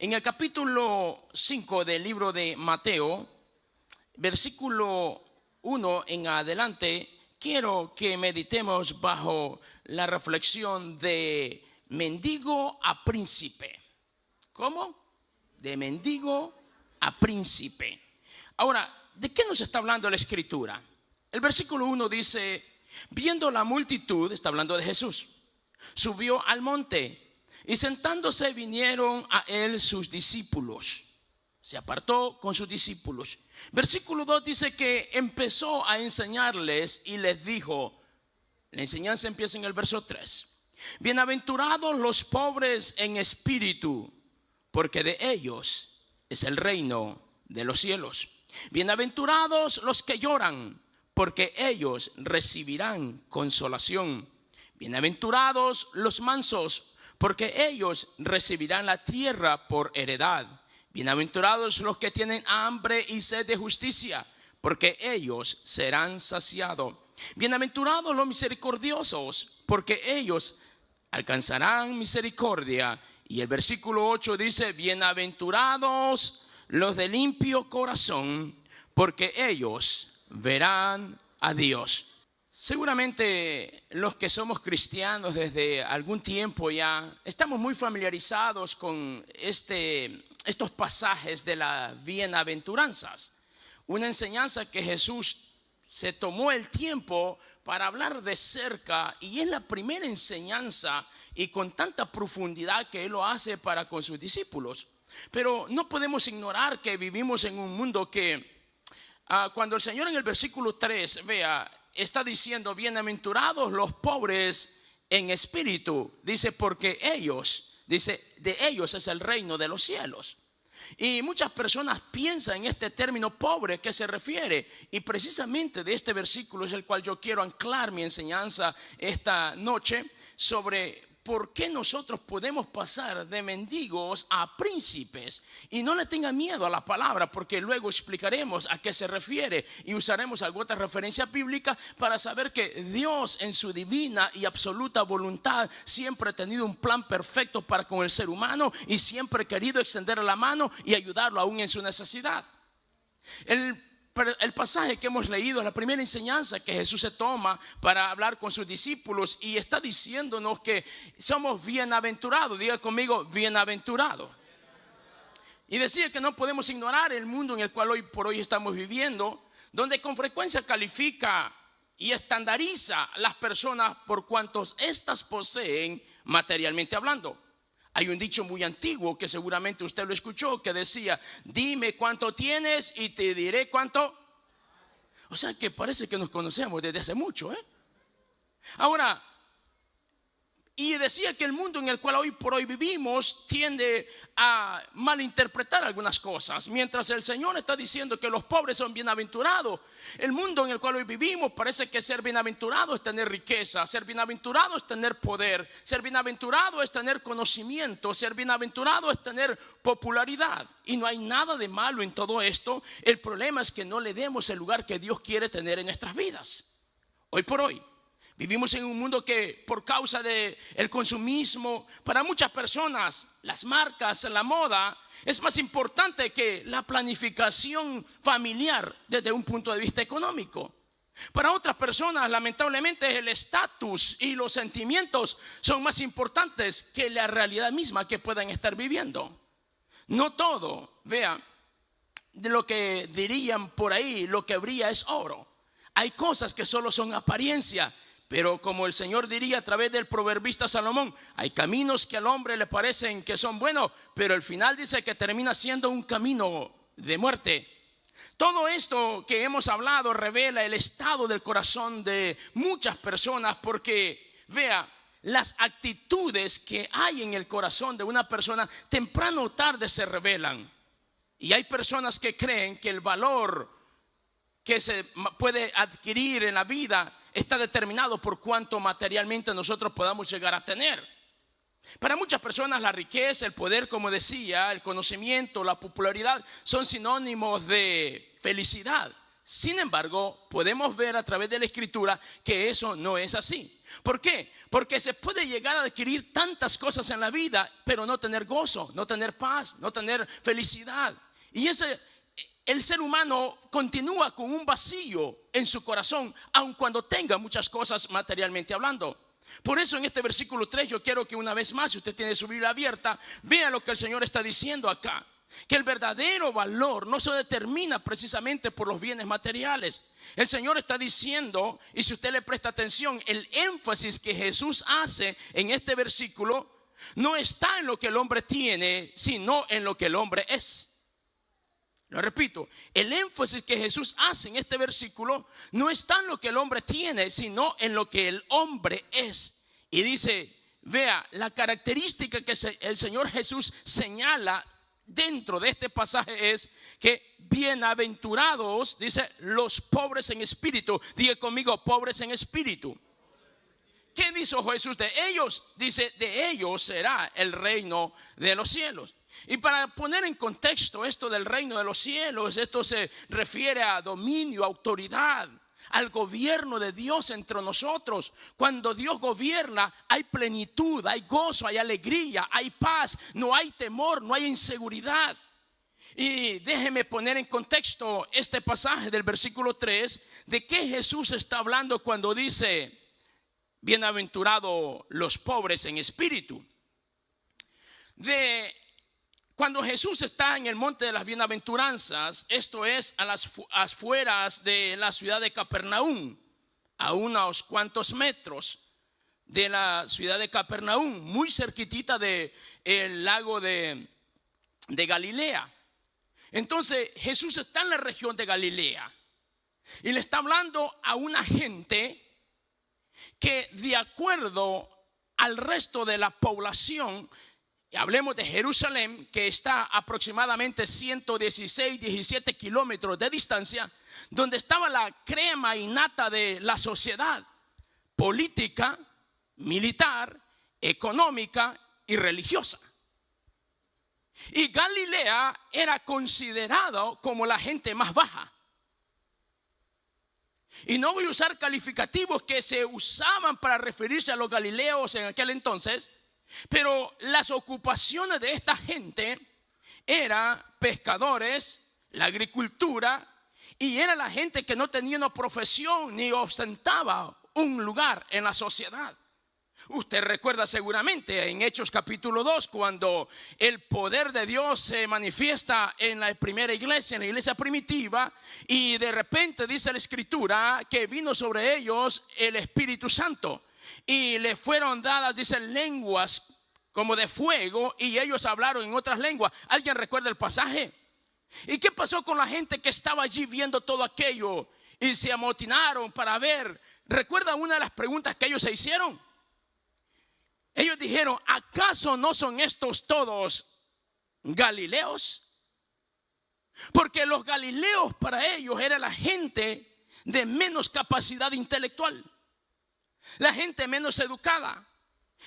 En el capítulo 5 del libro de Mateo, versículo 1 en adelante, quiero que meditemos bajo la reflexión de mendigo a príncipe. ¿Cómo? De mendigo a príncipe. Ahora, ¿de qué nos está hablando la Escritura? El versículo 1 dice: viendo la multitud, está hablando de Jesús, subió al monte y sentándose vinieron a él sus discípulos. Se apartó con sus discípulos. Versículo 2 dice que empezó a enseñarles y les dijo, la enseñanza empieza en el verso 3: bienaventurados los pobres en espíritu, porque de ellos es el reino de los cielos. Bienaventurados los que lloran, porque ellos recibirán consolación. Bienaventurados los mansos, porque ellos recibirán la tierra por heredad. Bienaventurados los que tienen hambre y sed de justicia, porque ellos serán saciados. Bienaventurados los misericordiosos, porque ellos alcanzarán misericordia. Y el versículo 8 dice: bienaventurados los de limpio corazón, porque ellos verán a Dios. Seguramente los que somos cristianos desde algún tiempo ya estamos muy familiarizados con estos pasajes de las bienaventuranzas. Una enseñanza que Jesús se tomó el tiempo para hablar de cerca, y es la primera enseñanza y con tanta profundidad que Él lo hace para con sus discípulos. Pero no podemos ignorar que vivimos en un mundo que cuando el Señor en el versículo 3, está diciendo bienaventurados los pobres en espíritu, dice porque ellos, dice de ellos es el reino de los cielos. Y muchas personas piensan en este término pobre que se refiere, y precisamente de este versículo es el cual yo quiero anclar mi enseñanza esta noche, sobre por qué nosotros podemos pasar de mendigos a príncipes. Y no le tenga miedo a la palabra, porque luego explicaremos a qué se refiere y usaremos alguna referencia bíblica para saber que Dios en su divina y absoluta voluntad siempre ha tenido un plan perfecto para con el ser humano y siempre ha querido extender la mano y ayudarlo aún en su necesidad. El pasaje que hemos leído es la primera enseñanza que Jesús se toma para hablar con sus discípulos, y está diciéndonos que somos bienaventurados. Diga conmigo, bienaventurado. Y decía que no podemos ignorar el mundo en el cual hoy por hoy estamos viviendo, donde con frecuencia califica y estandariza a las personas por cuantos éstas poseen materialmente hablando. Hay un dicho muy antiguo que seguramente usted lo escuchó, que decía: dime cuánto tienes y te diré cuánto. O sea que parece que nos conocemos desde hace mucho, Ahora, y decía que el mundo en el cual hoy por hoy vivimos tiende a malinterpretar algunas cosas. Mientras el Señor está diciendo que los pobres son bienaventurados, el mundo en el cual hoy vivimos parece que ser bienaventurado es tener riqueza, ser bienaventurado es tener poder, ser bienaventurado es tener conocimiento, ser bienaventurado es tener popularidad. Y no hay nada de malo en todo esto. El problema es que no le demos el lugar que Dios quiere tener en nuestras vidas. Hoy por hoy vivimos en un mundo que, por causa del consumismo, para muchas personas las marcas, la moda es más importante que la planificación familiar desde un punto de vista económico. Para otras personas, lamentablemente, el estatus y los sentimientos son más importantes que la realidad misma que puedan estar viviendo. No todo, de lo que dirían por ahí, lo que brilla es oro. Hay cosas que solo son apariencia. Pero como el Señor diría a través del proverbista Salomón, hay caminos que al hombre le parecen que son buenos, pero al final dice que termina siendo un camino de muerte. Todo esto que hemos hablado revela el estado del corazón de muchas personas, porque las actitudes que hay en el corazón de una persona temprano o tarde se revelan. Y hay personas que creen que el valor que se puede adquirir en la vida está determinado por cuánto materialmente nosotros podamos llegar a tener. Para muchas personas la riqueza, el poder, como decía, el conocimiento, la popularidad son sinónimos de felicidad. Sin embargo, podemos ver a través de la Escritura que eso no es así. ¿Por qué? Porque se puede llegar a adquirir tantas cosas en la vida, pero no tener gozo, no tener paz, no tener felicidad. Y el ser humano continúa con un vacío en su corazón, aun cuando tenga muchas cosas materialmente hablando. Por eso en este versículo 3 yo quiero que una vez más, si usted tiene su Biblia abierta, vea lo que el Señor está diciendo acá. Que el verdadero valor no se determina precisamente por los bienes materiales. El Señor está diciendo, y si usted le presta atención, el énfasis que Jesús hace en este versículo no está en lo que el hombre tiene, sino en lo que el hombre es. Lo repito, el énfasis que Jesús hace en este versículo no está en lo que el hombre tiene, sino en lo que el hombre es. Y dice, vea, la característica que el Señor Jesús señala dentro de este pasaje es que bienaventurados, dice, los pobres en espíritu. Diga conmigo, pobres en espíritu. ¿Qué dijo Jesús de ellos? Dice, de ellos será el reino de los cielos. Y para poner en contexto esto del reino de los cielos, esto se refiere a dominio, autoridad, al gobierno de Dios entre nosotros. Cuando Dios gobierna, hay plenitud, hay gozo, hay alegría, hay paz, no hay temor, no hay inseguridad. Y déjeme poner en contexto este pasaje del versículo 3, de qué Jesús está hablando cuando dice, bienaventurados los pobres en espíritu. Cuando Jesús está en el monte de las bienaventuranzas, esto es a las afueras de la ciudad de Capernaum, a unos cuantos metros de la ciudad de Capernaum, muy cerquitita del lago de Galilea. Entonces Jesús está en la región de Galilea y le está hablando a una gente que, de acuerdo al resto de la población, y hablemos de Jerusalén, que está aproximadamente 17 kilómetros de distancia, donde estaba la crema innata de la sociedad política, militar, económica y religiosa. Y Galilea era considerado como la gente más baja. Y no voy a usar calificativos que se usaban para referirse a los galileos en aquel entonces, pero las ocupaciones de esta gente eran pescadores, la agricultura, y era la gente que no tenía una profesión ni ostentaba un lugar en la sociedad. Usted recuerda seguramente en Hechos capítulo 2, cuando el poder de Dios se manifiesta en la primera iglesia, en la iglesia primitiva, y de repente dice la escritura que vino sobre ellos el Espíritu Santo y le fueron dadas, dice, lenguas como de fuego, y ellos hablaron en otras lenguas. ¿Alguien recuerda el pasaje? ¿Y qué pasó con la gente que estaba allí viendo todo aquello y se amotinaron para ver? ¿Recuerda una de las preguntas que ellos se hicieron? Ellos dijeron, ¿acaso no son estos todos galileos? Porque los galileos para ellos era la gente de menos capacidad intelectual, la gente menos educada.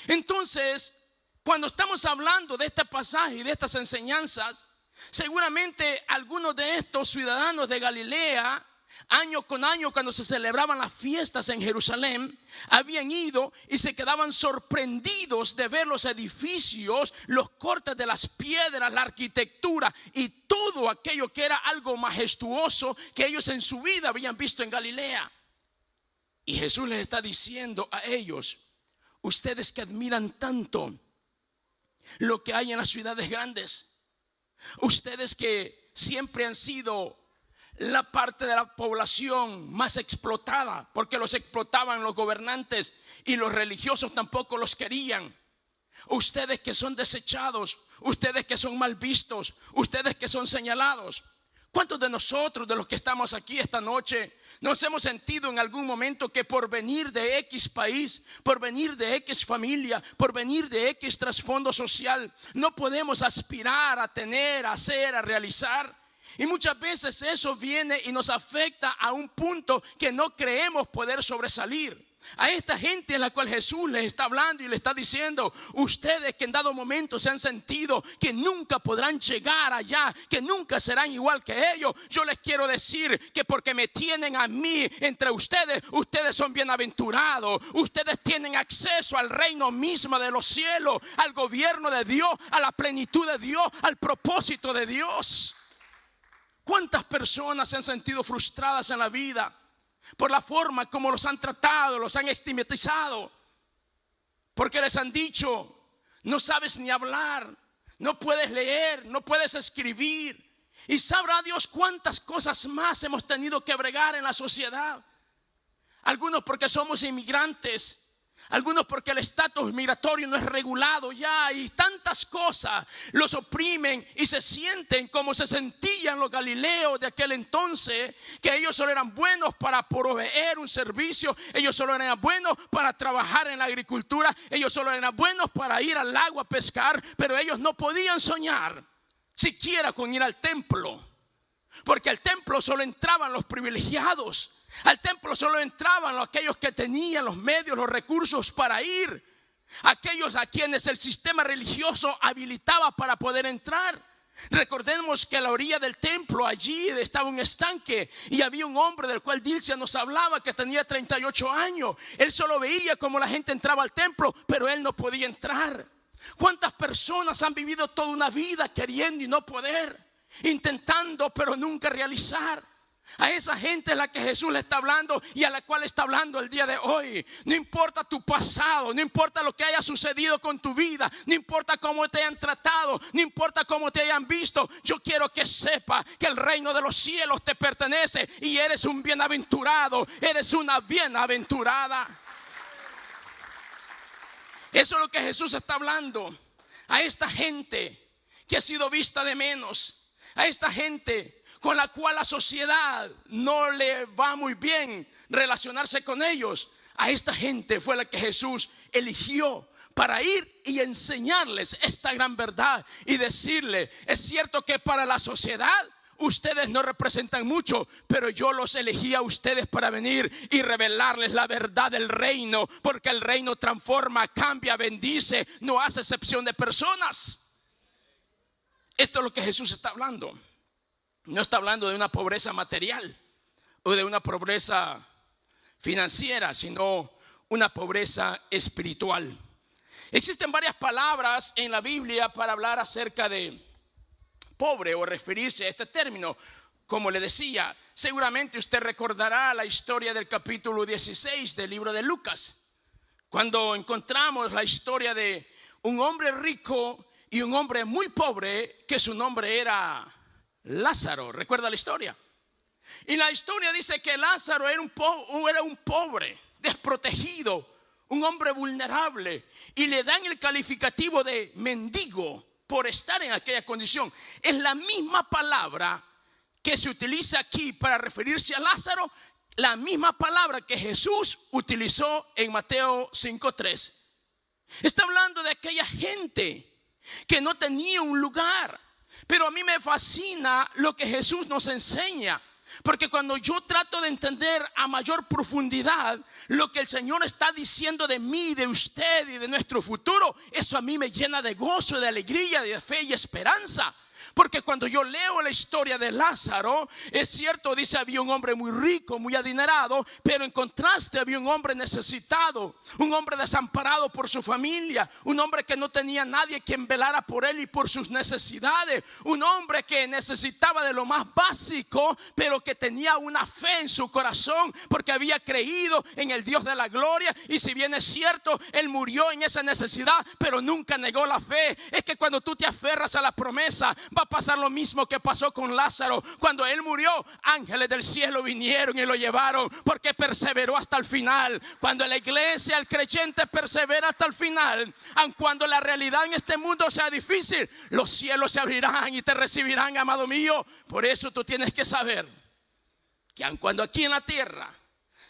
Entonces, cuando estamos hablando de este pasaje y de estas enseñanzas, seguramente algunos de estos ciudadanos de Galilea, año con año, cuando se celebraban las fiestas en Jerusalén, habían ido y se quedaban sorprendidos de ver los edificios, los cortes de las piedras, la arquitectura y todo aquello que era algo majestuoso que ellos en su vida habían visto en Galilea. Y Jesús les está diciendo a ellos, ustedes que admiran tanto lo que hay en las ciudades grandes, ustedes que siempre han sido la parte de la población más explotada, porque los explotaban los gobernantes y los religiosos tampoco los querían. Ustedes que son desechados, ustedes que son mal vistos, ustedes que son señalados. ¿Cuántos de nosotros, de los que estamos aquí esta noche, nos hemos sentido en algún momento que por venir de X país, por venir de X familia, por venir de X trasfondo social, no podemos aspirar a tener, a hacer, a realizar? Y muchas veces eso viene y nos afecta a un punto que no creemos poder sobresalir. A esta gente a la cual Jesús les está hablando y le está diciendo: ustedes que en dado momento se han sentido que nunca podrán llegar allá, que nunca serán igual que ellos, yo les quiero decir que porque me tienen a mí entre ustedes, ustedes son bienaventurados. Ustedes tienen acceso al reino mismo de los cielos, al gobierno de Dios, a la plenitud de Dios, al propósito de Dios. ¿Cuántas personas se han sentido frustradas en la vida por la forma como los han tratado, los han estigmatizado? Porque les han dicho: no sabes ni hablar, no puedes leer, no puedes escribir. Y sabrá Dios cuántas cosas más hemos tenido que bregar en la sociedad. Algunos porque somos inmigrantes, algunos porque el estatus migratorio no es regulado ya, y tantas cosas los oprimen y se sienten como se sentían los galileos de aquel entonces, que ellos solo eran buenos para proveer un servicio, ellos solo eran buenos para trabajar en la agricultura, ellos solo eran buenos para ir al agua a pescar, pero ellos no podían soñar siquiera con ir al templo, porque al templo solo entraban los privilegiados. Al templo solo entraban aquellos que tenían los medios, los recursos para ir, aquellos a quienes el sistema religioso habilitaba para poder entrar. Recordemos que a la orilla del templo allí estaba un estanque y había un hombre del cual Dilcia nos hablaba, que tenía 38 años. Él solo veía cómo la gente entraba al templo, pero él no podía entrar. ¿Cuántas personas han vivido toda una vida queriendo y no poder, intentando pero nunca realizar? A esa gente es la que Jesús le está hablando y a la cual está hablando el día de hoy. No importa tu pasado, no importa lo que haya sucedido con tu vida, no importa cómo te hayan tratado, no importa cómo te hayan visto. Yo quiero que sepa que el reino de los cielos te pertenece y eres un bienaventurado, eres una bienaventurada. Eso es lo que Jesús está hablando a esta gente que ha sido vista de menos, a esta gente con la cual la sociedad no le va muy bien relacionarse con ellos. A esta gente fue la que Jesús eligió para ir y enseñarles esta gran verdad y decirle: es cierto que para la sociedad ustedes no representan mucho, pero yo los elegí a ustedes para venir y revelarles la verdad del reino, porque el reino transforma, cambia, bendice, no hace excepción de personas. Esto es lo que Jesús está hablando. No está hablando de una pobreza material o de una pobreza financiera, sino una pobreza espiritual. Existen varias palabras en la Biblia para hablar acerca de pobre o referirse a este término. Como le decía, seguramente usted recordará la historia del capítulo 16 del libro de Lucas, cuando encontramos la historia de un hombre rico y un hombre muy pobre, que su nombre era Lázaro. ¿Recuerda la historia? Y la historia dice que Lázaro era un pobre, desprotegido, un hombre vulnerable, y le dan el calificativo de mendigo por estar en aquella condición. Es la misma palabra que se utiliza aquí para referirse a Lázaro, la misma palabra que Jesús utilizó en Mateo 5:3. Está hablando de aquella gente que no tenía un lugar. Pero a mí me fascina lo que Jesús nos enseña, porque cuando yo trato de entender a mayor profundidad lo que el Señor está diciendo de mí, de usted y de nuestro futuro, eso a mí me llena de gozo, de alegría, de fe y esperanza. Porque cuando yo leo la historia de Lázaro, es cierto, dice, había un hombre muy rico, muy adinerado, pero en contraste había un hombre necesitado, un hombre desamparado por su familia, un hombre que no tenía nadie quien velara por él y por sus necesidades, un hombre que necesitaba de lo más básico, pero que tenía una fe en su corazón porque había creído en el Dios de la gloria. Y si bien es cierto, él murió en esa necesidad, pero nunca negó la fe. Es que cuando tú te aferras a la promesa, va a pasar lo mismo que pasó con Lázaro. Cuando él murió, ángeles del cielo vinieron y lo llevaron, porque perseveró hasta el final. Cuando la iglesia, el creyente, persevera hasta el final, aun cuando la realidad en este mundo sea difícil, los cielos se abrirán y te recibirán, amado mío. Por eso tú tienes que saber que aun cuando aquí en la tierra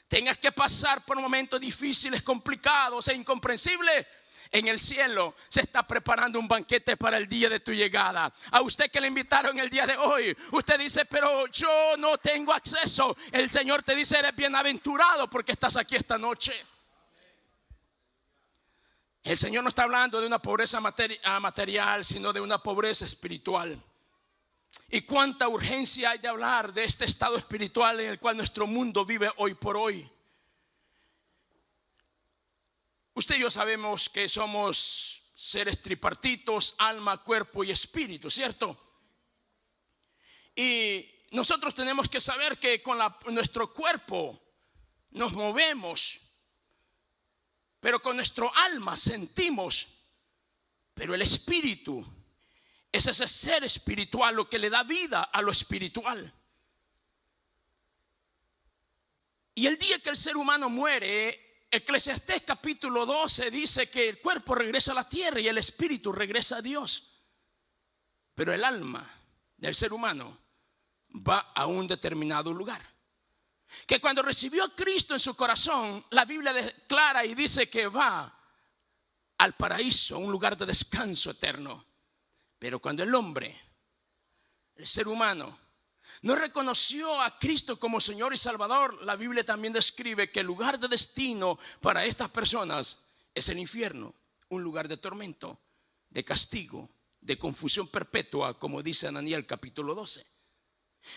tengas que pasar por momentos difíciles, complicados e incomprensibles, en el cielo se está preparando un banquete para el día de tu llegada. A usted que le invitaron el día de hoy, usted dice: pero yo no tengo acceso. El Señor te dice: eres bienaventurado porque estás aquí esta noche. El Señor no está hablando de una pobreza material, sino de una pobreza espiritual. Y cuánta urgencia hay de hablar de este estado espiritual en el cual nuestro mundo vive hoy por hoy. Usted y yo sabemos que somos seres tripartitos, alma, cuerpo y espíritu, ¿cierto? Y nosotros tenemos que saber que con nuestro cuerpo nos movemos, pero con nuestro alma sentimos. Pero el espíritu es ese ser espiritual lo que le da vida a lo espiritual. Y el día que el ser humano muere, Eclesiastés capítulo 12 dice que el cuerpo regresa a la tierra y el espíritu regresa a Dios. Pero el alma del ser humano va a un determinado lugar. Que cuando recibió a Cristo en su corazón, la Biblia declara y dice que va al paraíso, un lugar de descanso eterno. Pero cuando el hombre, el ser humano, no reconoció a Cristo como Señor y Salvador, la Biblia también describe que el lugar de destino para estas personas es el infierno, un lugar de tormento, de castigo, de confusión perpetua, como dice Daniel capítulo 12.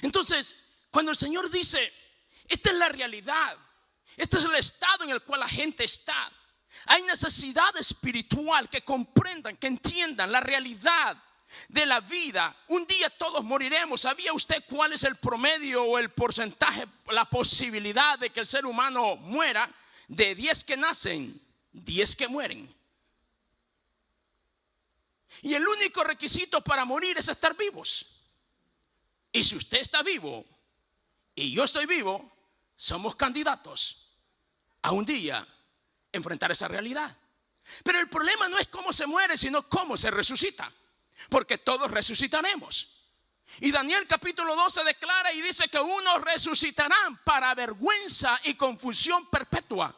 Entonces, cuando el Señor dice, esta es la realidad, este es el estado en el cual la gente está, hay necesidad espiritual, que comprendan, que entiendan la realidad de la vida. Un día todos moriremos. ¿Sabía usted cuál es el promedio o el porcentaje, la posibilidad de que el ser humano muera? De 10 que nacen, 10 que mueren. Y el único requisito para morir es estar vivos. Y si usted está vivo y yo estoy vivo, somos candidatos a un día enfrentar esa realidad. Pero el problema no es cómo se muere, sino cómo se resucita. Porque todos resucitaremos. Y Daniel capítulo 12 declara y dice que unos resucitarán para vergüenza y confusión perpetua,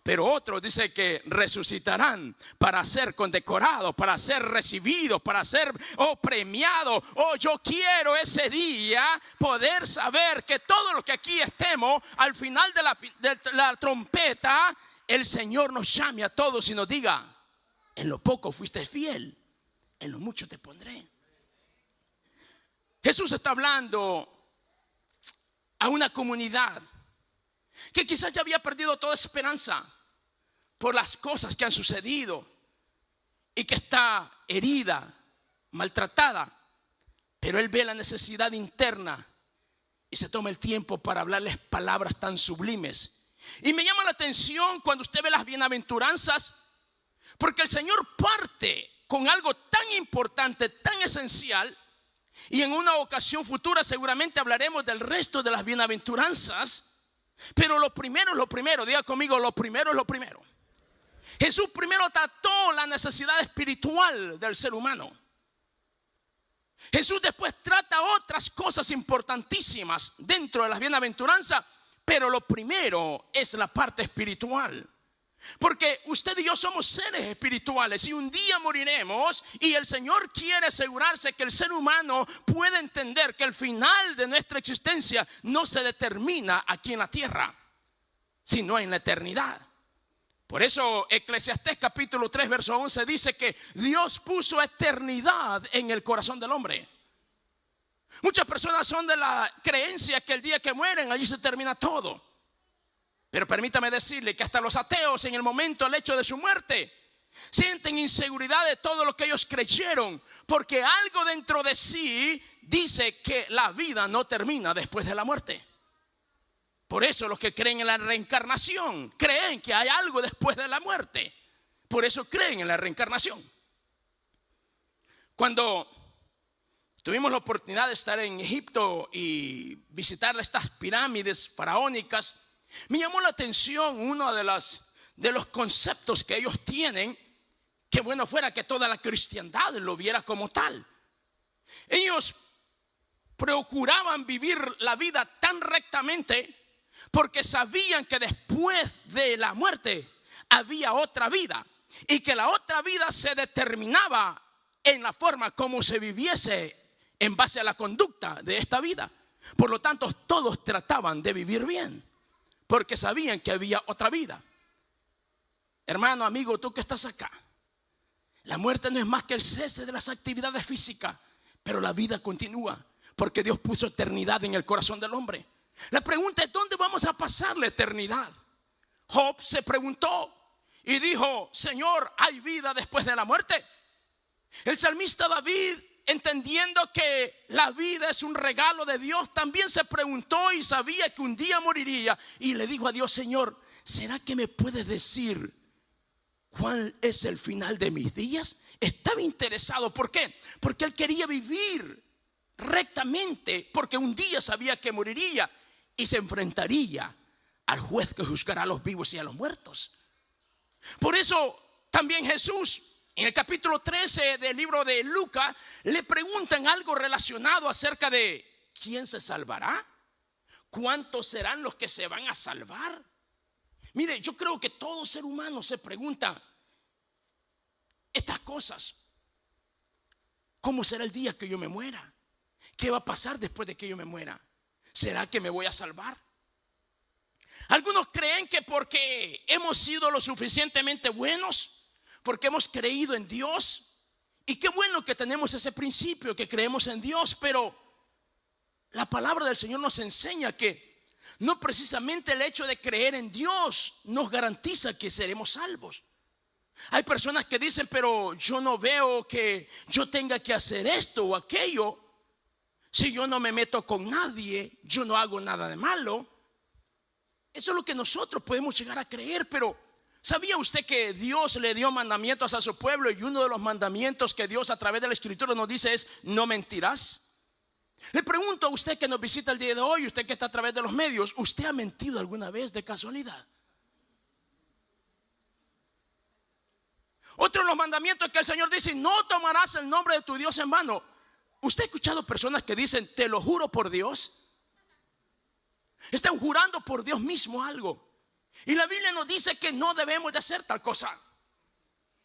pero otros dice que resucitarán para ser condecorados, para ser recibidos, para ser premiados. Yo quiero ese día poder saber que todos los que aquí estemos, al final de la trompeta, el Señor nos llame a todos y nos diga: en lo poco fuiste fiel, en lo mucho te pondré. Jesús está hablando a una comunidad que quizás ya había perdido toda esperanza por las cosas que han sucedido y que está herida, maltratada. Pero Él ve la necesidad interna y se toma el tiempo para hablarles palabras tan sublimes. Y me llama la atención cuando usted ve las bienaventuranzas, porque el Señor parte con algo tan importante, tan esencial. Y en una ocasión futura seguramente hablaremos del resto de las bienaventuranzas. Pero lo primero es lo primero. Diga conmigo, lo primero es lo primero. Jesús primero trató la necesidad espiritual del ser humano. Jesús después trata otras cosas importantísimas dentro de las bienaventuranzas. Pero lo primero es la parte espiritual. Porque usted y yo somos seres espirituales y un día moriremos, y el Señor quiere asegurarse que el ser humano pueda entender que el final de nuestra existencia no se determina aquí en la tierra, sino en la eternidad. Por eso Eclesiastés capítulo 3 verso 11 dice que Dios puso eternidad en el corazón del hombre. Muchas personas son de la creencia que el día que mueren allí se termina todo. Pero permítame decirle que hasta los ateos, en el momento del hecho de su muerte, sienten inseguridad de todo lo que ellos creyeron, porque algo dentro de sí dice que la vida no termina después de la muerte. Por eso los que creen en la reencarnación creen que hay algo después de la muerte. Por eso creen en la reencarnación. Cuando tuvimos la oportunidad de estar en Egipto y visitar estas pirámides faraónicas, me llamó la atención uno de los conceptos que ellos tienen. Que bueno fuera que toda la cristiandad lo viera como tal. Ellos procuraban vivir la vida tan rectamente porque sabían que después de la muerte había otra vida, y que la otra vida se determinaba en la forma como se viviese en base a la conducta de esta vida. Por lo tanto, todos trataban de vivir bien, porque sabían que había otra vida. Hermano, amigo, tú que estás acá, La muerte no es más que el cese de las actividades físicas, pero la vida continúa porque Dios puso eternidad en el corazón del hombre. La pregunta es: ¿dónde vamos a pasar la eternidad? Job se preguntó y dijo: Señor, ¿hay vida después de la muerte? El salmista David, entendiendo que la vida es un regalo de Dios, también se preguntó y sabía que un día moriría, y le dijo a Dios: Señor, ¿será que me puedes decir cuál es el final de mis días? Estaba interesado. ¿Por qué? Porque él quería vivir rectamente, porque un día sabía que moriría y se enfrentaría al juez que juzgará a los vivos y a los muertos. Por eso también Jesús, en el capítulo 13 del libro de Lucas, le preguntan algo relacionado acerca de ¿quién se salvará? ¿Cuántos serán los que se van a salvar? Mire, yo creo que todo ser humano se pregunta estas cosas. ¿Cómo será el día que yo me muera? ¿Qué va a pasar después de que yo me muera? ¿Será que me voy a salvar? Algunos creen que porque hemos sido lo suficientemente buenos, porque hemos creído en Dios, y qué bueno que tenemos ese principio, que creemos en Dios, pero la palabra del Señor nos enseña que no precisamente el hecho de creer en Dios nos garantiza que seremos salvos. Hay personas que dicen: pero yo no veo que yo tenga que hacer esto o aquello. Si yo no me meto con nadie, yo no hago nada de malo. Eso es lo que nosotros podemos llegar a creer. Pero ¿sabía usted que Dios le dio mandamientos a su pueblo? Y uno de los mandamientos que Dios a través de la Escritura nos dice es: no mentirás. Le pregunto a usted que nos visita el día de hoy, usted que está a través de los medios, ¿usted ha mentido alguna vez de casualidad? Otro de los mandamientos que el Señor dice: no tomarás el nombre de tu Dios en vano. ¿Usted ha escuchado personas que dicen: te lo juro por Dios? Están jurando por Dios mismo algo. Y la Biblia nos dice que no debemos de hacer tal cosa.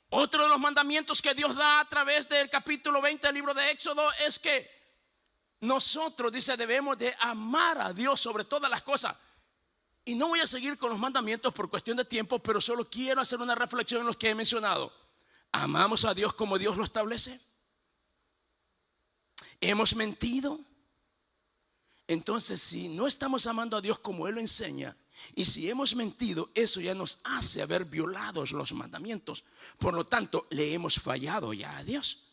Otro de los mandamientos que Dios da a través del capítulo 20 del libro de Éxodo es que nosotros, dice, debemos de amar a Dios sobre todas las cosas. Y no voy a seguir con los mandamientos por cuestión de tiempo, pero solo quiero hacer una reflexión en los que he mencionado. ¿Amamos a Dios como Dios lo establece? ¿Hemos mentido? Entonces, si no estamos amando a Dios como Él lo enseña, y si hemos mentido, eso ya nos hace haber violado los mandamientos. Por lo tanto, le hemos fallado ya a Dios.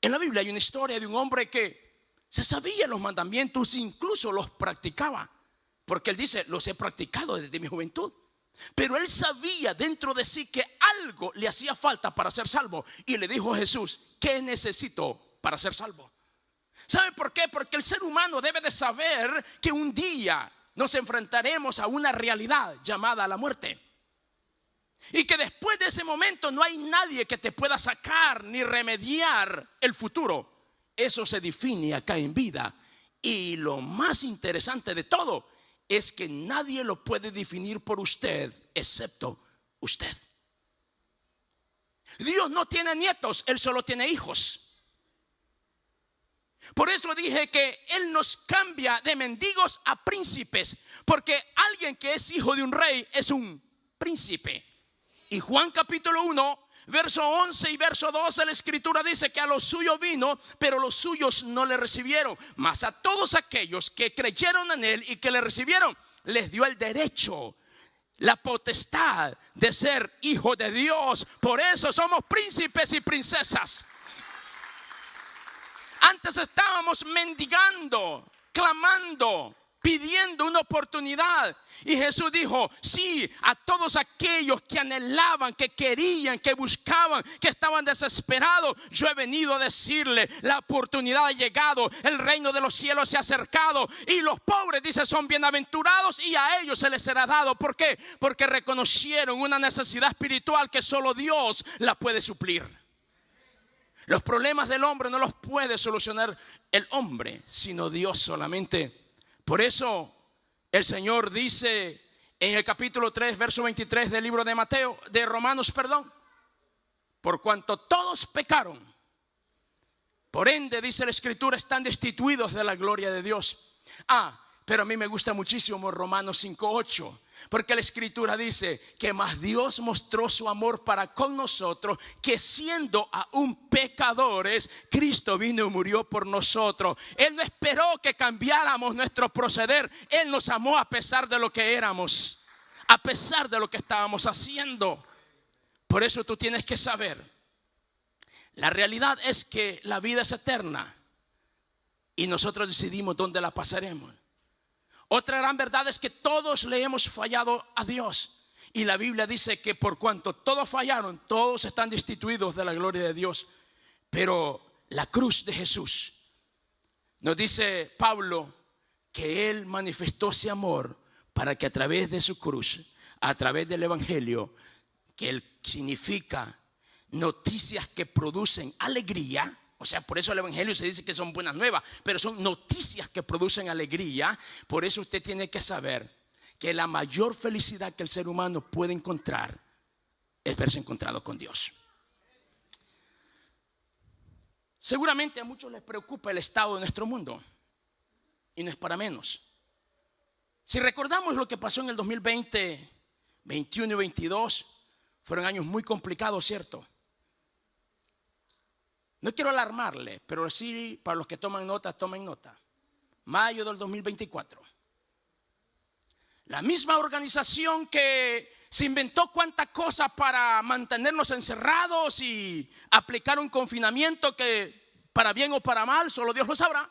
En la Biblia hay una historia de un hombre que se sabía los mandamientos, incluso los practicaba, porque él dice: los he practicado desde mi juventud. Pero él sabía dentro de sí que algo le hacía falta para ser salvo, y le dijo a Jesús: ¿qué necesito para ser salvo? ¿Sabe por qué? Porque el ser humano debe de saber que un día nos enfrentaremos a una realidad llamada la muerte, y que después de ese momento no hay nadie que te pueda sacar ni remediar el futuro. Eso se define acá en vida. Y lo más interesante de todo es que nadie lo puede definir por usted excepto usted. Dios no tiene nietos, Él solo tiene hijos. Por eso dije que Él nos cambia de mendigos a príncipes, porque alguien que es hijo de un rey es un príncipe. Y Juan capítulo 1, verso 11 y verso 12, la Escritura dice que a los suyos vino, pero los suyos no le recibieron. Mas a todos aquellos que creyeron en Él y que le recibieron, les dio el derecho, la potestad de ser hijos de Dios. Por eso somos príncipes y princesas. Antes estábamos mendigando, clamando, pidiendo una oportunidad. Y Jesús dijo: sí, a todos aquellos que anhelaban, que querían, que buscaban, que estaban desesperados, yo he venido a decirle: la oportunidad ha llegado, el reino de los cielos se ha acercado. Y los pobres, dice, son bienaventurados, y a ellos se les será dado. ¿Por qué? Porque reconocieron una necesidad espiritual que solo Dios la puede suplir. Los problemas del hombre no los puede solucionar el hombre, sino Dios solamente. Por eso el Señor dice en el capítulo 3, verso 23 del libro de Romanos, por cuanto todos pecaron, por ende, dice la Escritura, están destituidos de la gloria de Dios. pero a mí me gusta muchísimo Romanos 5:8, porque la escritura dice que más Dios mostró su amor para con nosotros, que siendo aún pecadores, Cristo vino y murió por nosotros. Él no esperó que cambiáramos nuestro proceder. Él nos amó a pesar de lo que éramos, a pesar de lo que estábamos haciendo. Por eso tú tienes que saber, la realidad es que la vida es eterna y nosotros decidimos dónde la pasaremos. Otra gran verdad es que todos le hemos fallado a Dios. Y la Biblia dice que por cuanto todos fallaron, todos están destituidos de la gloria de Dios. Pero la cruz de Jesús, nos dice Pablo que Él manifestó ese amor para que a través de su cruz, a través del Evangelio, que Él significa noticias que producen alegría. O sea, por eso el Evangelio se dice que son buenas nuevas, pero son noticias que producen alegría. Por eso usted tiene que saber que la mayor felicidad que el ser humano puede encontrar es verse encontrado con Dios. Seguramente a muchos les preocupa el estado de nuestro mundo, y no es para menos. Si recordamos lo que pasó en el 2020, 21 y 22, fueron años muy complicados, ¿cierto? No quiero alarmarle, pero sí, para los que toman nota, tomen nota. Mayo del 2024. La misma organización que se inventó cuánta cosa para mantenernos encerrados y aplicar un confinamiento que para bien o para mal, solo Dios lo sabrá.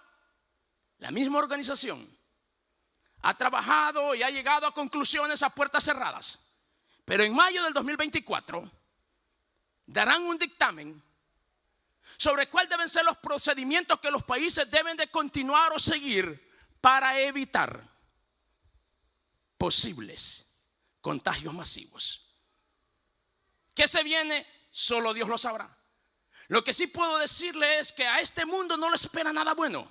La misma organización ha trabajado y ha llegado a conclusiones a puertas cerradas. Pero en mayo del 2024 darán un dictamen sobre cuál deben ser los procedimientos que los países deben de continuar o seguir para evitar posibles contagios masivos. ¿Qué se viene? Solo Dios lo sabrá. Lo que sí puedo decirle es que a este mundo no le espera nada bueno.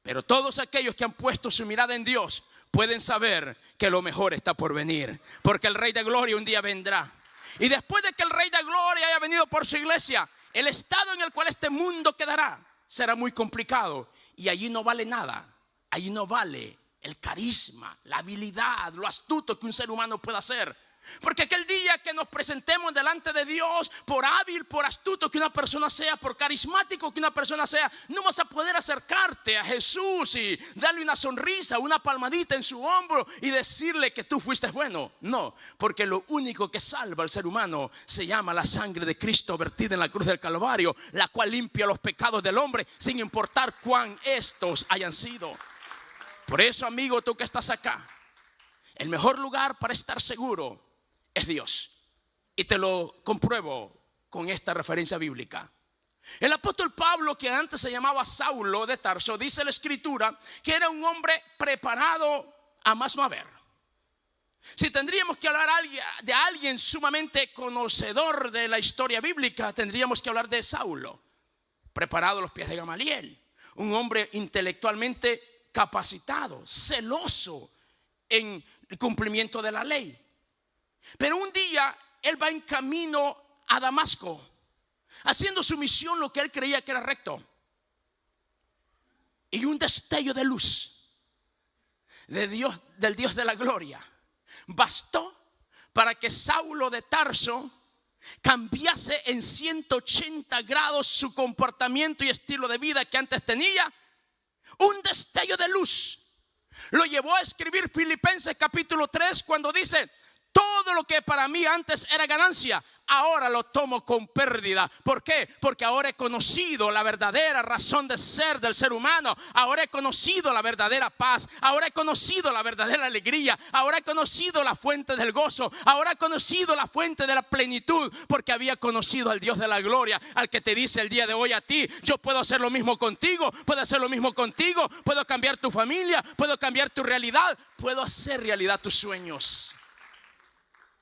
Pero todos aquellos que han puesto su mirada en Dios pueden saber que lo mejor está por venir, porque el Rey de Gloria un día vendrá. Y después de que el Rey de Gloria haya venido por su iglesia, el estado en el cual este mundo quedará será muy complicado. Y allí no vale nada. Allí no vale el carisma, la habilidad, lo astuto que un ser humano pueda hacer. Porque aquel día que nos presentemos delante de Dios, por hábil, por astuto que una persona sea, por carismático que una persona sea, no vas a poder acercarte a Jesús y darle una sonrisa, una palmadita en su hombro y decirle que tú fuiste bueno. No, porque lo único que salva al ser humano se llama la sangre de Cristo vertida en la cruz del Calvario, la cual limpia los pecados del hombre sin importar cuán estos hayan sido. Por eso, amigo, tú que estás acá, el mejor lugar para estar seguro es Dios. Y te lo compruebo con esta referencia bíblica. El apóstol Pablo, que antes se llamaba Saulo de Tarso, dice la escritura que era un hombre preparado a más no haber. Si tendríamos que hablar de alguien sumamente conocedor de la historia bíblica, tendríamos que hablar de Saulo, preparado a los pies de Gamaliel. Un hombre intelectualmente capacitado, celoso en el cumplimiento de la ley. Pero un día él va en camino a Damasco, haciendo su misión lo que él creía que era recto. Y un destello de luz de Dios, del Dios de la gloria, bastó para que Saulo de Tarso cambiase en 180 grados su comportamiento y estilo de vida que antes tenía. Un destello de luz lo llevó a escribir Filipenses capítulo 3 cuando dice: todo lo que para mí antes era ganancia, ahora lo tomo con pérdida. ¿Por qué? Porque ahora he conocido la verdadera razón de ser del ser humano. Ahora he conocido la verdadera paz. Ahora he conocido la verdadera alegría. Ahora he conocido la fuente del gozo. Ahora he conocido la fuente de la plenitud. Porque había conocido al Dios de la gloria, al que te dice el día de hoy a ti: yo puedo hacer lo mismo contigo, puedo hacer lo mismo contigo, puedo cambiar tu familia, puedo cambiar tu realidad, puedo hacer realidad tus sueños.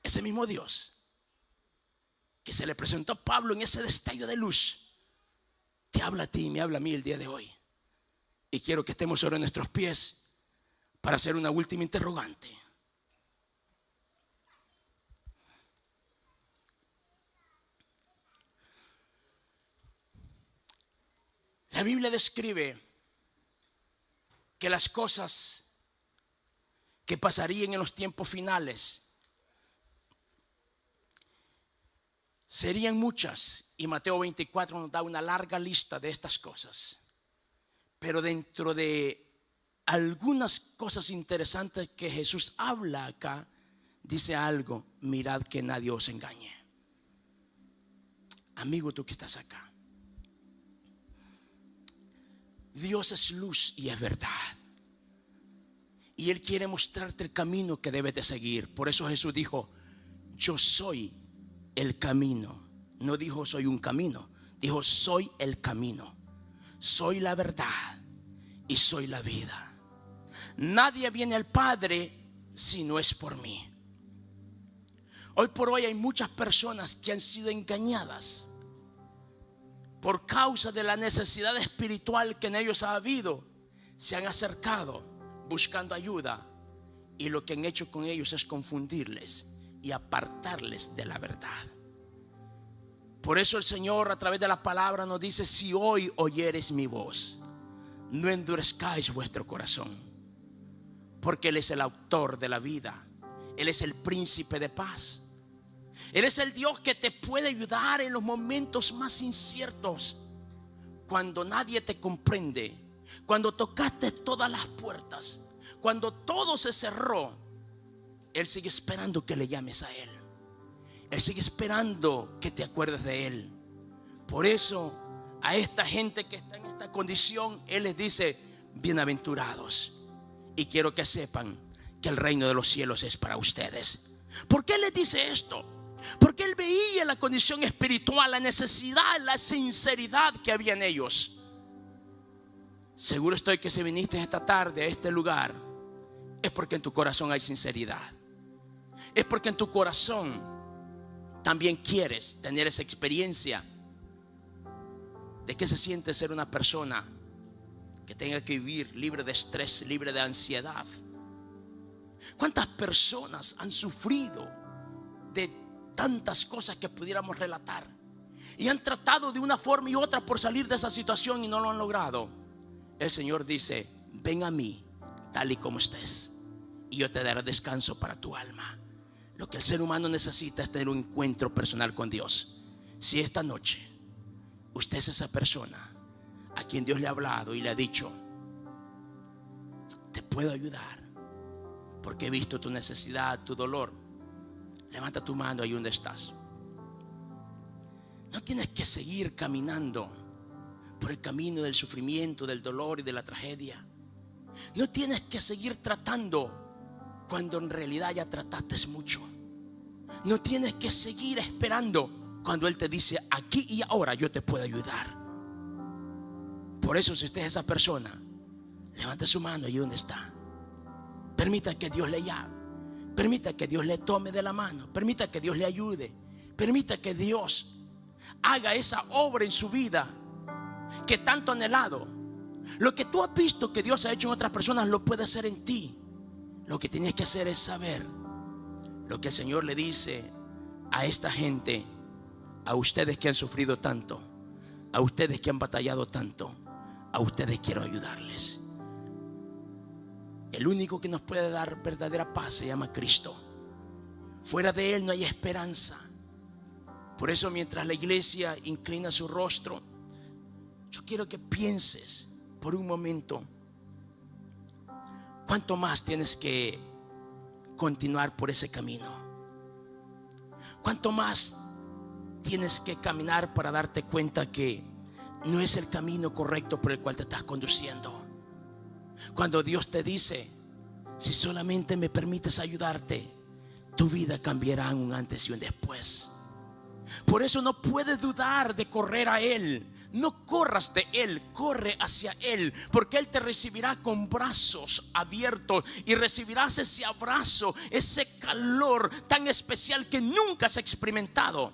Ese mismo Dios que se le presentó a Pablo en ese destello de luz, te habla a ti y me habla a mí el día de hoy. Y quiero que estemos sobre nuestros pies para hacer una última interrogante. La Biblia describe que las cosas que pasarían en los tiempos finales serían muchas, y Mateo 24 nos da una larga lista de estas cosas. Pero dentro de algunas cosas interesantes que Jesús habla acá, dice algo: mirad que nadie os engañe. Amigo, tú que estás acá, Dios es luz y es verdad, y Él quiere mostrarte el camino que debes de seguir. Por eso Jesús dijo: yo soy el camino. No dijo soy un camino, dijo soy el camino, soy la verdad y soy la vida. Nadie viene al Padre si no es por mí. Hoy por hoy hay muchas personas que han sido engañadas por causa de la necesidad espiritual que en ellos ha habido. Se han acercado buscando ayuda, y lo que han hecho con ellos es confundirles y apartarles de la verdad. Por eso el Señor a través de la palabra nos dice: si hoy oyeres mi voz, no endurezcáis vuestro corazón, porque Él es el autor de la vida, Él es el príncipe de paz. Él es el Dios que te puede ayudar en los momentos más inciertos, cuando nadie te comprende, cuando tocaste todas las puertas, cuando todo se cerró. Él sigue esperando que le llames a Él. Él sigue esperando que te acuerdes de Él. Por eso a esta gente que está en esta condición, Él les dice: bienaventurados. Y quiero que sepan que el reino de los cielos es para ustedes. ¿Por qué les dice esto? Porque Él veía la condición espiritual, la necesidad, la sinceridad que había en ellos. Seguro estoy que si viniste esta tarde a este lugar, es porque en tu corazón hay sinceridad. Es porque en tu corazón también quieres tener esa experiencia de qué se siente ser una persona que tenga que vivir libre de estrés, libre de ansiedad. ¿Cuántas personas han sufrido de tantas cosas que pudiéramos relatar y han tratado de una forma y otra por salir de esa situación y no lo han logrado? El Señor dice: ven a mí tal y como estés, y yo te daré descanso para tu alma. Lo que el ser humano necesita es tener un encuentro personal con Dios. Si esta noche usted es esa persona a quien Dios le ha hablado y le ha dicho: te puedo ayudar porque he visto tu necesidad, tu dolor, levanta tu mano ahí donde estás. No tienes que seguir caminando por el camino del sufrimiento, del dolor y de la tragedia. No tienes que seguir tratando cuando en realidad ya trataste mucho. No tienes que seguir esperando cuando Él te dice: aquí y ahora yo te puedo ayudar. Por eso, si usted es esa persona, levante su mano ahí donde está. Permita que Dios le llame. Permita que Dios le tome de la mano. Permita que Dios le ayude. Permita que Dios haga esa obra en su vida que tanto ha anhelado. Lo que tú has visto que Dios ha hecho en otras personas, lo puede hacer en ti. Lo que tienes que hacer es saber lo que el Señor le dice a esta gente: a ustedes que han sufrido tanto, a ustedes que han batallado tanto, a ustedes quiero ayudarles. El único que nos puede dar verdadera paz se llama Cristo. Fuera de Él no hay esperanza. Por eso, mientras la iglesia inclina su rostro, yo quiero que pienses por un momento: ¿cuánto más tienes que continuar por ese camino? ¿Cuánto más tienes que caminar para darte cuenta que no es el camino correcto por el cual te estás conduciendo? Cuando Dios te dice: si solamente me permites ayudarte, tu vida cambiará en un antes y un después. Por eso no puedes dudar de correr a Él. No corras de Él, corre hacia Él, porque Él te recibirá con brazos abiertos y recibirás ese abrazo, ese calor tan especial que nunca has experimentado.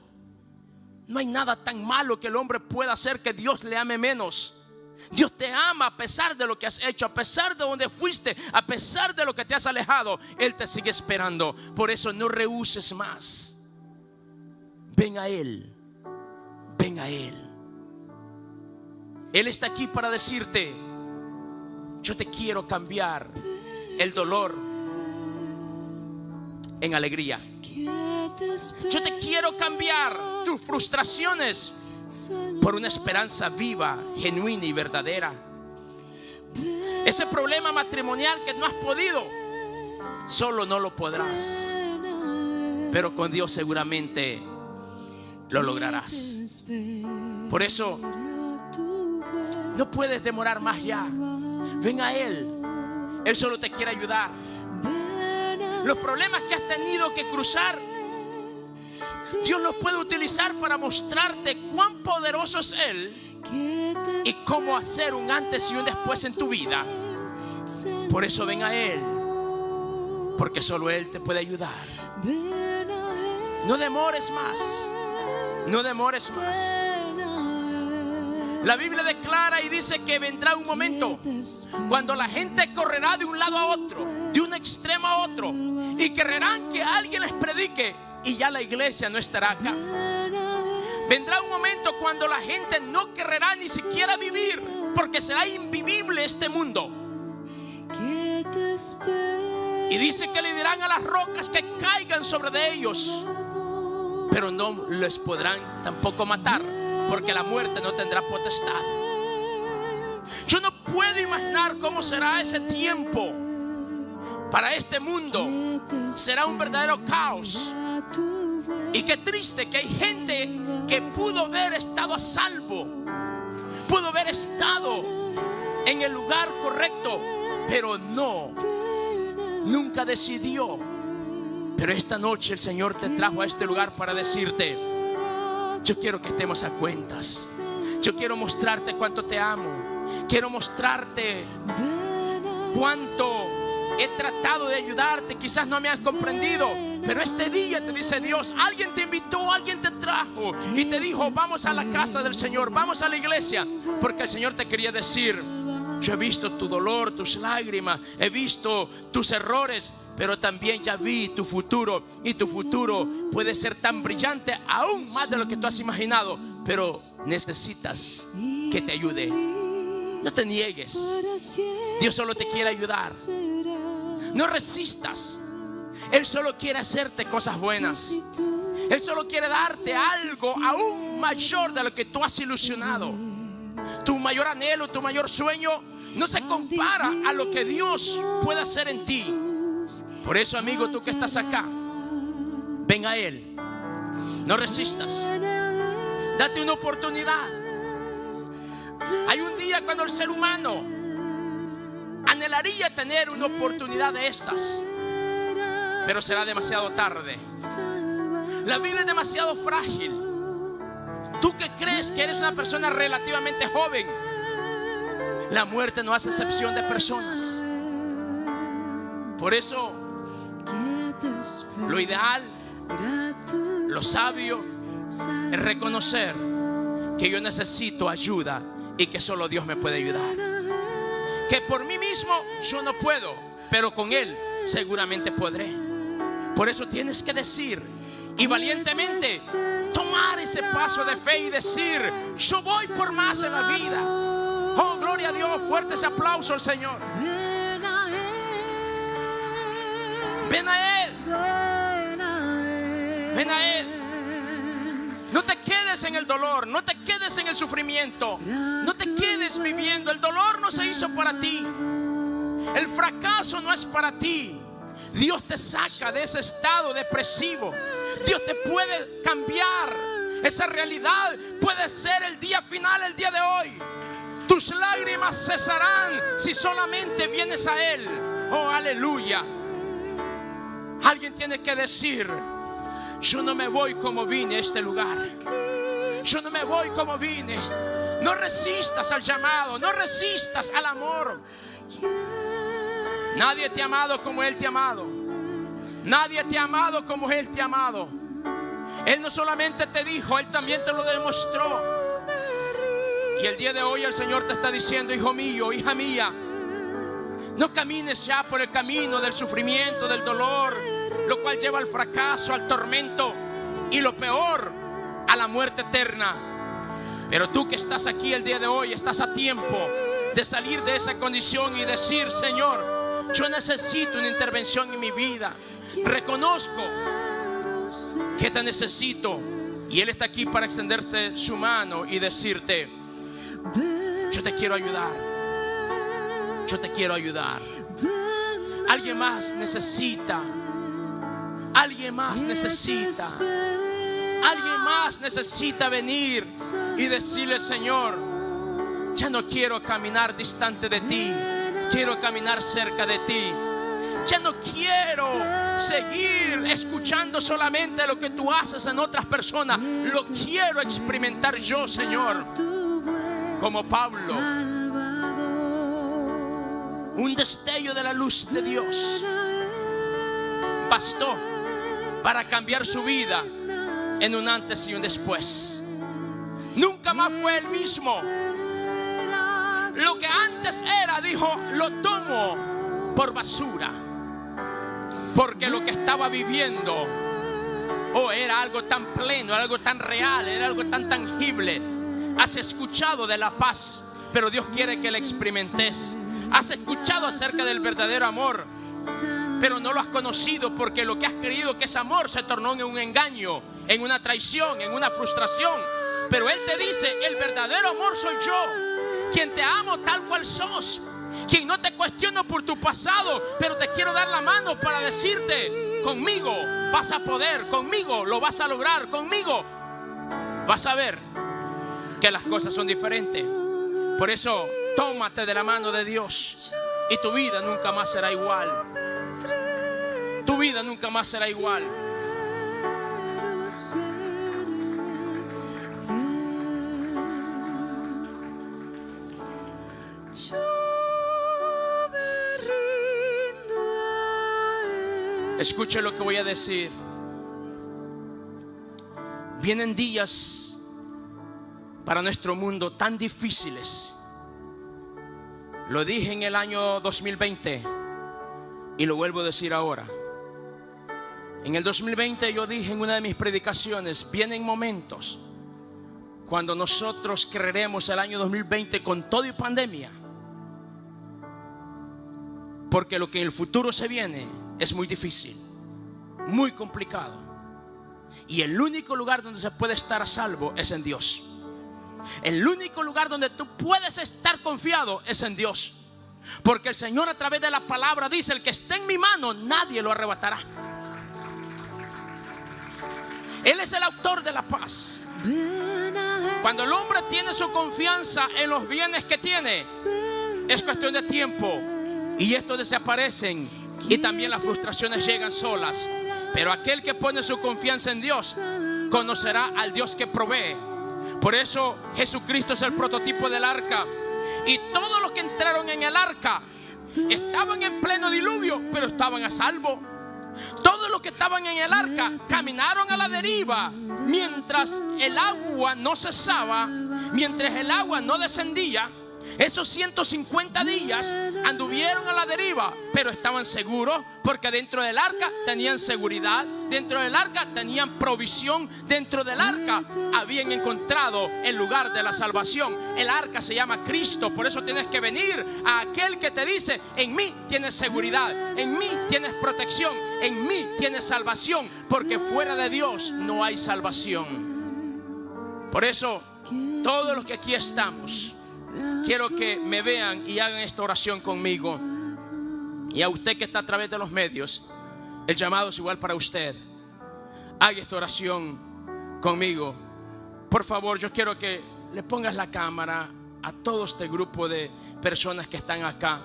No hay nada tan malo que el hombre pueda hacer que Dios le ame menos. Dios te ama a pesar de lo que has hecho, a pesar de donde fuiste, a pesar de lo que te has alejado. Él te sigue esperando. Por eso no rehuses más. Ven a Él. Ven a Él. Él está aquí para decirte: yo te quiero cambiar el dolor en alegría. Yo te quiero cambiar tus frustraciones por una esperanza viva, genuina y verdadera. Ese problema matrimonial que no has podido, solo no lo podrás, pero con Dios seguramente lo lograrás. Por eso no puedes demorar más ya. Ven a Él. Él solo te quiere ayudar. Los problemas que has tenido que cruzar, Dios los puede utilizar para mostrarte cuán poderoso es Él y cómo hacer un antes y un después en tu vida. Por eso ven a Él, porque solo Él te puede ayudar. No demores más. No demores más. La Biblia declara y dice que vendrá un momento cuando la gente correrá de un lado a otro, de un extremo a otro, y querrán que alguien les predique y ya la iglesia no estará acá. Vendrá un momento cuando la gente no querrá ni siquiera vivir, porque será invivible este mundo. Y dice que le dirán a las rocas que caigan sobre de ellos, pero no les podrán tampoco matar, porque la muerte no tendrá potestad. Yo no puedo imaginar cómo será ese tiempo para este mundo. Será un verdadero caos. Y qué triste que hay gente que pudo haber estado a salvo, pudo haber estado en el lugar correcto, pero nunca decidió. Pero esta noche el Señor te trajo a este lugar para decirte: yo quiero que estemos a cuentas. Yo quiero mostrarte cuánto te amo. Quiero mostrarte cuánto he tratado de ayudarte. Quizás no me has comprendido, pero este día te dice Dios: alguien te invitó, alguien te trajo y te dijo: vamos a la casa del Señor, vamos a la iglesia. Porque el Señor te quería decir: yo he visto tu dolor, tus lágrimas, he visto tus errores, pero también ya vi tu futuro. Y tu futuro puede ser tan brillante, aún más de lo que tú has imaginado. Pero necesitas que te ayude. No te niegues. Dios solo te quiere ayudar. No resistas. Él solo quiere hacerte cosas buenas. Él solo quiere darte algo aún mayor de lo que tú has ilusionado. Tu mayor anhelo, tu mayor sueño no se compara a lo que Dios puede hacer en ti. Por eso, amigo, tú que estás acá, ven a Él. No resistas. Date una oportunidad. Hay un día cuando el ser humano anhelaría tener una oportunidad de estas, pero será demasiado tarde. La vida es demasiado frágil. Tú que crees que eres una persona relativamente joven, la muerte no hace excepción de personas. Por eso, lo ideal, lo sabio, es reconocer que yo necesito ayuda y que solo Dios me puede ayudar. Que por mí mismo yo no puedo, pero con Él seguramente podré. Por eso tienes que decir y valientemente tomar ese paso de fe y decir: yo voy por más en la vida. Oh, gloria a Dios. Fuerte ese aplauso al Señor. Ven a Él. Ven a Él. No te quedes en el dolor, no te quedes en el sufrimiento, no te quedes viviendo. El dolor no se hizo para ti. El fracaso no es para ti. Dios te saca de ese estado depresivo. Dios te puede cambiar. Esa realidad puede ser el día final, el día de hoy. Tus lágrimas cesarán si solamente vienes a Él. Oh, aleluya. Alguien tiene que decir: yo no me voy como vine a este lugar. Yo no me voy como vine. No resistas al llamado, no resistas al amor. Nadie te ha amado como Él te ha amado. Nadie te ha amado como Él te ha amado. Él no solamente te dijo, Él también te lo demostró. Y el día de hoy el Señor te está diciendo: hijo mío, hija mía, no camines ya por el camino del sufrimiento, del dolor, lo cual lleva al fracaso, al tormento y lo peor, a la muerte eterna. Pero tú que estás aquí el día de hoy, estás a tiempo de salir de esa condición y decir: Señor, yo necesito una intervención en mi vida. Reconozco que te necesito. Y Él está aquí para extenderse su mano y decirte: yo te quiero ayudar. Yo te quiero ayudar. Alguien más necesita. Alguien más necesita. Alguien más necesita venir y decirle: Señor, ya no quiero caminar distante de ti, quiero caminar cerca de ti. Ya no quiero seguir escuchando solamente lo que tú haces en otras personas. Lo quiero experimentar yo, Señor. Como Pablo, un destello de la luz de Dios bastó para cambiar su vida en un antes y un después. Nunca más fue el mismo. Lo que antes era, dijo, lo tomo por basura, porque lo que estaba viviendo era algo tan pleno, algo tan real, era algo tan tangible. Has escuchado de la paz, pero Dios quiere que la experimentes. Has escuchado acerca del verdadero amor, pero no lo has conocido, porque lo que has creído que es amor se tornó en un engaño, en una traición, en una frustración. Pero Él te dice: el verdadero amor soy yo, quien te amo tal cual sos, quien no te cuestiono por tu pasado, pero te quiero dar la mano para decirte: conmigo vas a poder, conmigo lo vas a lograr, conmigo vas a ver que las cosas son diferentes. Por eso, tómate de la mano de Dios y tu vida nunca más será igual. Tu vida nunca más será igual. Escuche lo que voy a decir. Vienen días para nuestro mundo tan difíciles. Lo dije en el año 2020 y lo vuelvo a decir ahora. En el 2020 yo dije en una de mis predicaciones: vienen momentos cuando nosotros creeremos el año 2020 con todo y pandemia, porque lo que en el futuro se viene es muy difícil, muy complicado, y el único lugar donde se puede estar a salvo es en Dios. El único lugar donde tú puedes estar confiado es en Dios, porque el Señor a través de la palabra dice: el que esté en mi mano nadie lo arrebatará. Él es el autor de la paz. Cuando el hombre tiene su confianza en los bienes que tiene, es cuestión de tiempo y estos desaparecen, y también las frustraciones llegan solas. Pero aquel que pone su confianza en Dios conocerá al Dios que provee. Por eso Jesucristo es el prototipo del arca. Y todos los que entraron en el arca estaban en pleno diluvio, pero estaban a salvo. Todos los que estaban en el arca caminaron a la deriva mientras el agua no cesaba, mientras el agua no descendía. Esos 150 días anduvieron a la deriva, pero estaban seguros, porque dentro del arca tenían seguridad, dentro del arca tenían provisión, dentro del arca habían encontrado el lugar de la salvación. El arca se llama Cristo. Por eso tienes que venir a aquel que te dice: en mí tienes seguridad, en mí tienes protección, en mí tienes salvación, porque fuera de Dios no hay salvación. Por eso todos los que aquí estamos, quiero que me vean y hagan esta oración conmigo. Y a usted que está a través de los medios, el llamado es igual para usted. Haga esta oración conmigo. Por favor, yo quiero que le pongas la cámara a todo este grupo de personas que están acá,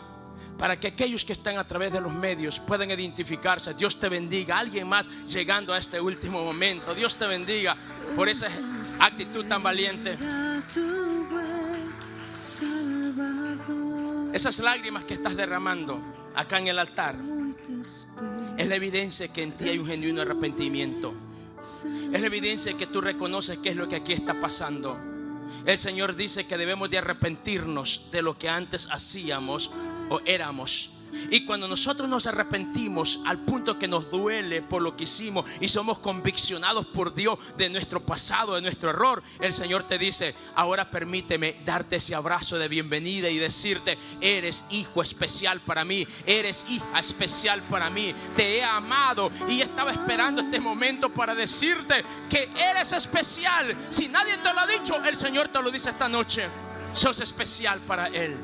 para que aquellos que están a través de los medios puedan identificarse. Dios te bendiga. Alguien más llegando a este último momento. Dios te bendiga por esa actitud tan valiente. Esas lágrimas que estás derramando acá en el altar es la evidencia que en ti hay un genuino arrepentimiento. Es la evidencia que tú reconoces qué es lo que aquí está pasando. El Señor dice que debemos de arrepentirnos de lo que antes hacíamos o éramos. Y cuando nosotros nos arrepentimos al punto que nos duele por lo que hicimos y somos conviccionados por Dios de nuestro pasado, de nuestro error, el Señor te dice: ahora permíteme darte ese abrazo de bienvenida y decirte: eres hijo especial para mí, eres hija especial para mí, te he amado y estaba esperando este momento para decirte que eres especial. Si nadie te lo ha dicho, el Señor te lo dice esta noche: sos especial para Él.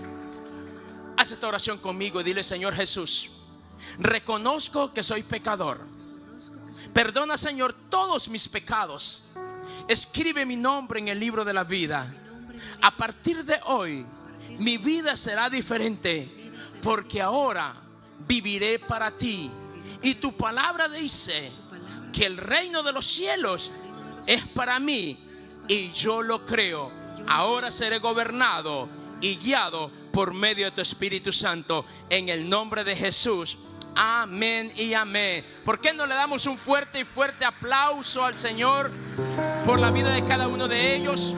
Haz esta oración conmigo y dile: Señor Jesús, reconozco que soy pecador. Perdona, Señor, todos mis pecados. Escribe mi nombre en el libro de la vida. A partir de hoy, mi vida será diferente, porque ahora viviré para ti. Y tu palabra dice que el reino de los cielos es para mí, y yo lo creo. Ahora seré gobernado y guiado por medio de tu Espíritu Santo, en el nombre de Jesús. Amén y amén. ¿Por qué no le damos un fuerte aplauso al Señor por la vida de cada uno de ellos?